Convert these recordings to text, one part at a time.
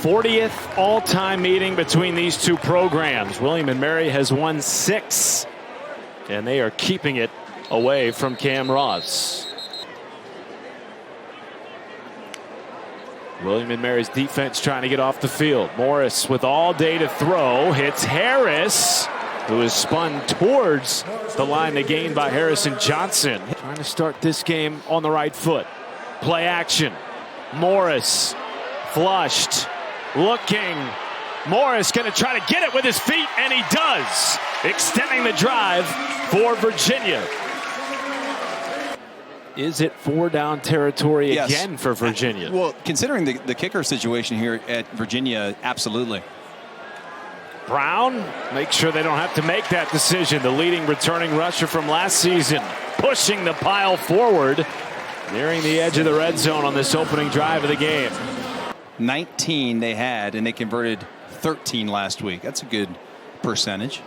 40th all-time meeting between these two programs. William and Mary has won 6, and they are keeping it away from Cam Ross. William and Mary's defense trying to get off the field. Morris with all day to throw, hits Harris, who is spun towards the line to gain by Harrison Johnson. Trying to start this game on the right foot. Play action. Morris flushed, looking. Morris going to try to get it with his feet, and he does, extending the drive for Virginia. Is it 4-down territory again for Virginia? Well, considering the kicker situation here at Virginia, absolutely. Brown, make sure they don't have to make that decision. The leading returning rusher from last season, pushing the pile forward, nearing the edge of the red zone on this opening drive of the game. 19 they had, and they converted 13 last week. That's a good percentage.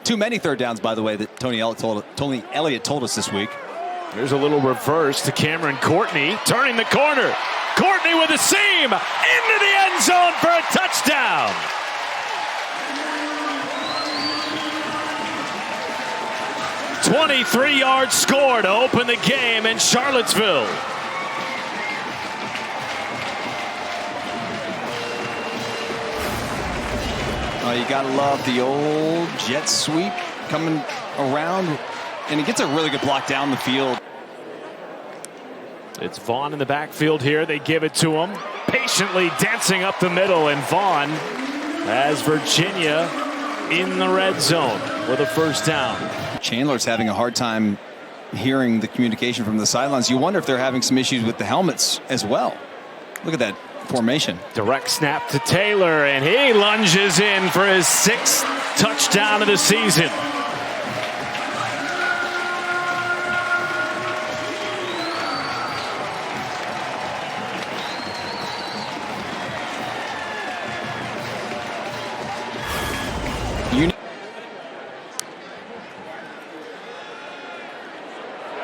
Too many third downs, by the way, that Tony Elliott told us this week. There's a little reverse to Kameron Courtney, turning the corner. Courtney with a seam into the end zone for a touchdown. $23-yard score to open the game in Charlottesville. Oh, you gotta love the old jet sweep coming around, and he gets a really good block down the field. It's Vaughn in the backfield here. They give it to him, patiently dancing up the middle, and Vaughn has Virginia in the red zone with a first down. Chandler's having a hard time hearing the communication from the sidelines. You wonder if they're having some issues with the helmets as well. Look at that formation. Direct snap to Taylor, and he lunges in for his 6th touchdown of the season.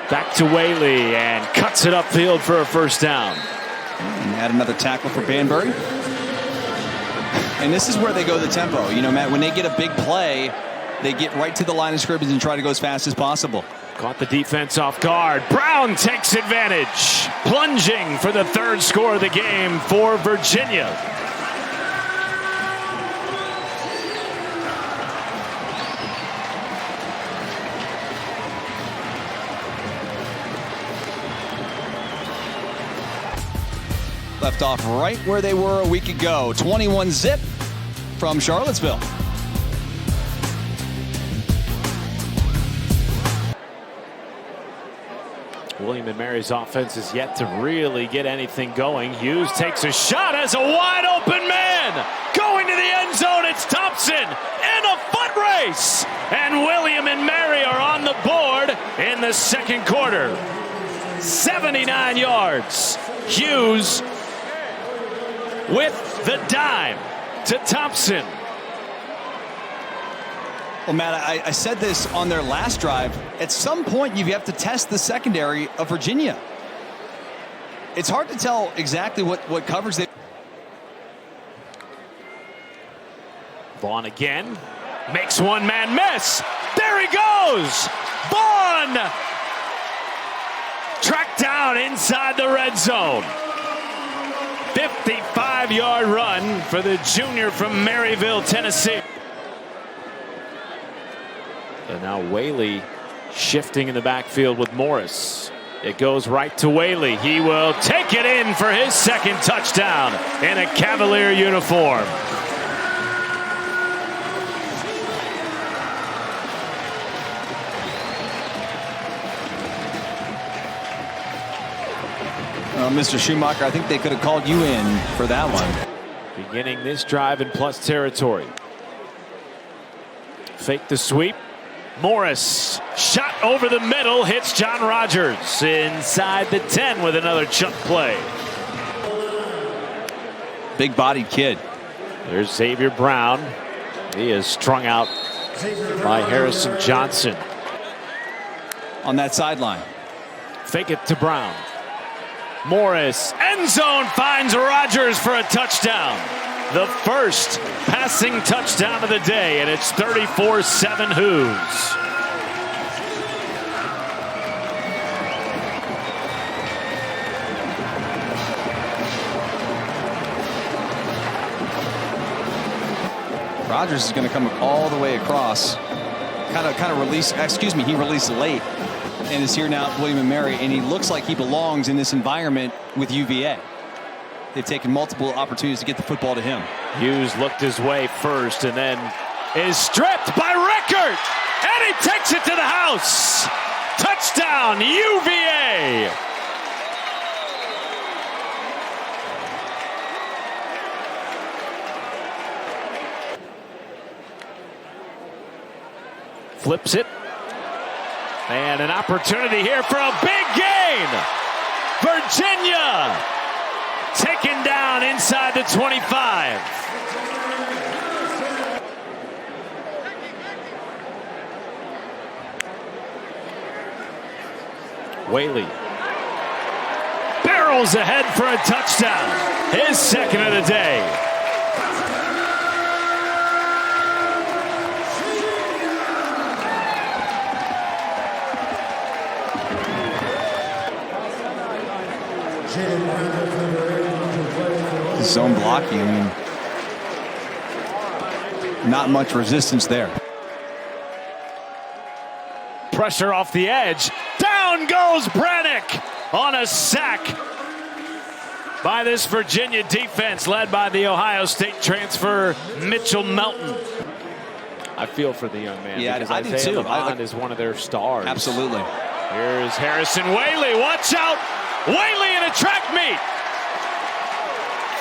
Back to Waylee, and cuts it upfield for a first down. And add another tackle for Banbury. And this is where they go the tempo. You know, Matt, when they get a big play, they get right to the line of scrimmage and try to go as fast as possible. Caught the defense off guard. Brown takes advantage, plunging for the 3rd score of the game for Virginia. Left off right where they were a week ago. 21-zip from Charlottesville. William and Mary's offense is yet to really get anything going. Hughes takes a shot as a wide open man. Going to the end zone, it's Thompson in a foot race. And William and Mary are on the board in the 2nd quarter. 79 yards. Hughes with the dime to Thompson. Well, Matt, I said this on their last drive. At some point, you have to test the secondary of Virginia. It's hard to tell exactly what coverage they... Vaughn again. Makes one man miss. There he goes. Vaughn! Tracked down inside the red zone. 55-yard run for the junior from Maryville, Tennessee. And now Waylee shifting in the backfield with Morris. It goes right to Waylee. He will take it in for his 2nd touchdown in a Cavalier uniform. Mr. Schumacher, I think they could have called you in for that one. Beginning this drive in plus territory. Fake the sweep. Morris, shot over the middle, hits John Rogers inside the 10 with another chunk play. Big-bodied kid. There's Xavier Brown. He is strung out by Harrison Johnson. On that sideline. Fake it to Brown. Morris, end zone, finds Rogers for a touchdown. the first passing touchdown of the day, and it's 34-7 Hoos. Rodgers is going to come all the way across. Kind of release. Excuse me. He released late, and is here now at William & Mary, and he looks like he belongs in this environment with UVA. They've taken multiple opportunities to get the football to him. Hughes looked his way first, and then is stripped by Rickert, and he takes it to the house. Touchdown, UVA. Flips it. And an opportunity here for a big gain. Virginia taken down inside the 25. Waylee barrels ahead for a touchdown. His second of the day. Zone blocking, I mean, not much resistance there. Pressure off the edge. Down goes Brannick on a sack by this Virginia defense led by the Ohio State transfer Mitchell Melton. I feel for the young man, yeah, because I do Isaiah too. Vaughn is one of their stars. Absolutely. Here's Harrison Waylee. Watch out. Waylee in a track meet.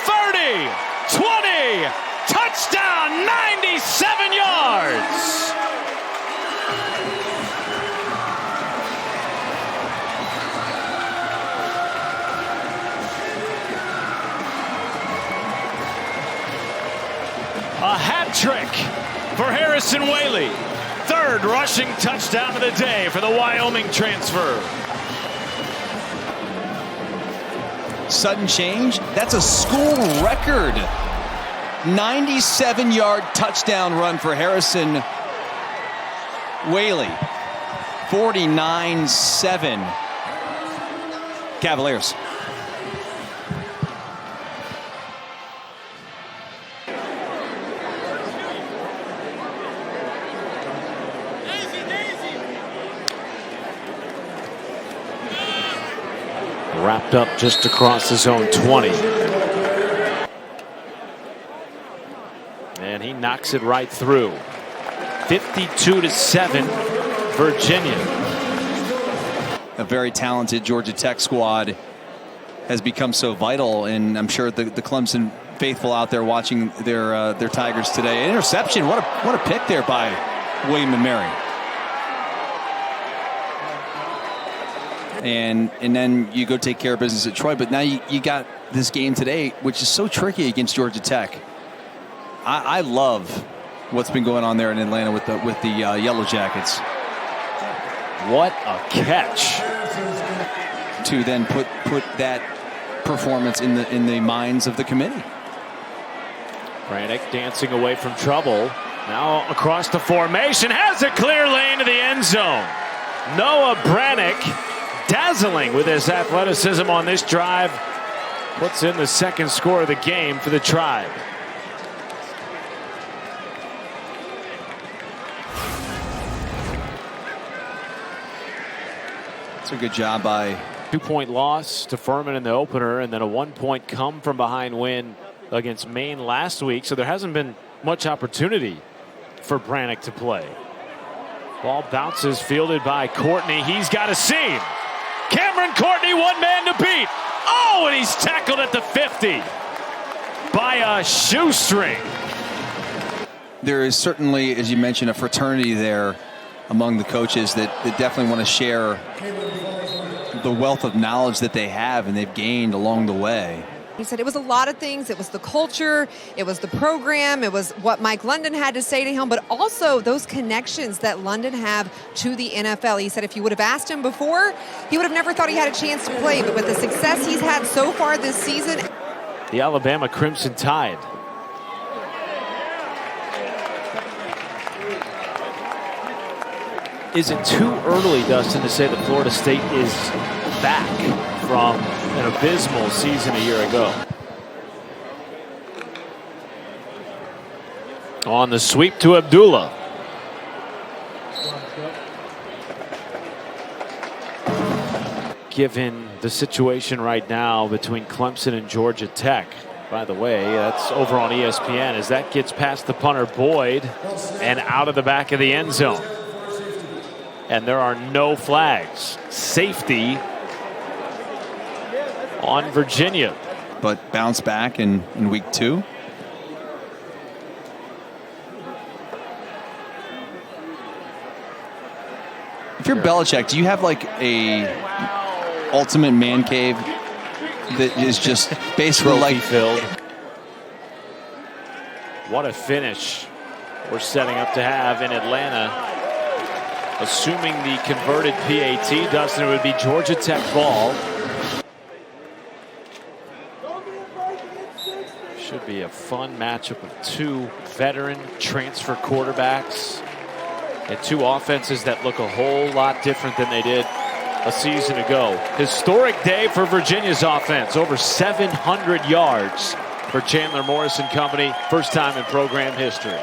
30, 20, touchdown, 97 yards. A hat trick for Harrison Waylee. Third rushing touchdown of the day for the Wyoming transfer. Sudden change. That's a school record. 97-yard touchdown run for Harrison Waylee. 49-7. Cavaliers. Wrapped up just across the zone 20. And he knocks it right through. 52-7, Virginia. A very talented Georgia Tech squad has become so vital, and I'm sure the Clemson faithful out there watching their Tigers today. Interception, what a pick there by William & Mary. And then you go take care of business at Troy, but now you got this game today, which is so tricky against Georgia Tech. I love what's been going on there in Atlanta with the Yellow Jackets. What a catch! To then put that performance in the minds of the committee. Brannick dancing away from trouble. Now across the formation, has a clear lane to the end zone. Noah Brannick, dazzling with his athleticism on this drive, puts in the second score of the game for the Tribe. It's a good job by 2-point loss to Furman in the opener, and then a 1-point come from behind win against Maine last week. So there hasn't been much opportunity for Brannick to play. Ball bounces, fielded by Courtney. He's got a seam. Kameron Courtney, one man to beat. Oh, and he's tackled at the 50 by a shoestring. There is certainly, as you mentioned, a fraternity there among the coaches that definitely want to share the wealth of knowledge that they have and they've gained along the way. He said it was a lot of things. It was the culture, it was the program, it was what Mike London had to say to him, but also those connections that London have to the NFL. He said if you would have asked him before, he would have never thought he had a chance to play, but with the success he's had so far this season. The Alabama Crimson Tide Is it too early, Dustin, to say that Florida State is back from an abysmal season a year ago? On the sweep to Abdullah. Given the situation right now between Clemson and Georgia Tech. By the way, that's over on ESPN as that gets past the punter Boyd and out of the back of the end zone. And there are no flags. Safety on Virginia. But bounce back in week 2. If you're Belichick, do you have like a ultimate man cave that is just basically like filled? What a finish we're setting up to have in Atlanta. Assuming the converted PAT, Dustin, it would be Georgia Tech ball. Should be a fun matchup of 2 veteran transfer quarterbacks and 2 offenses that look a whole lot different than they did a season ago. Historic day for Virginia's offense. Over 700 yards for Chandler Morris and company. First time in program history.